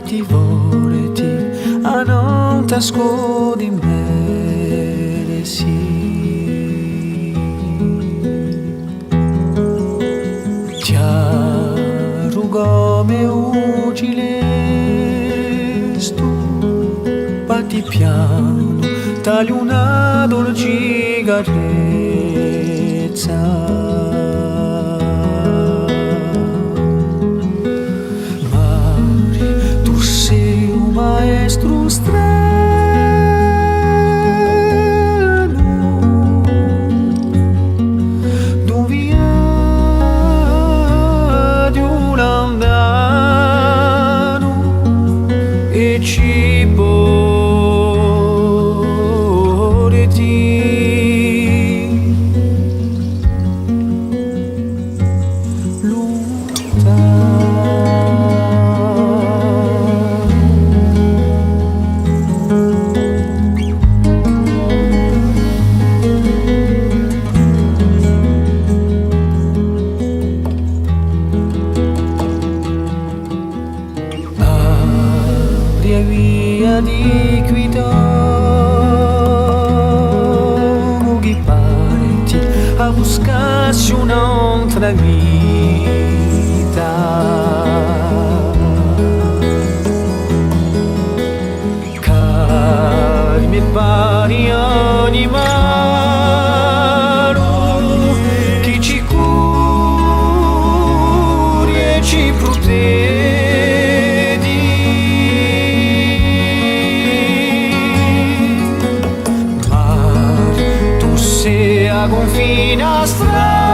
ti vorreti a non t'ascodi meresi. Chiaro come ugilesto, batti piano, tagli una dolce carezza. Maestro strano, d'un viaggio lontano e ci porti via di Guido, che parti a buscarsi un'altra vita. Calmi e pari animalo, chi ci curi e ci protegge. Confina strada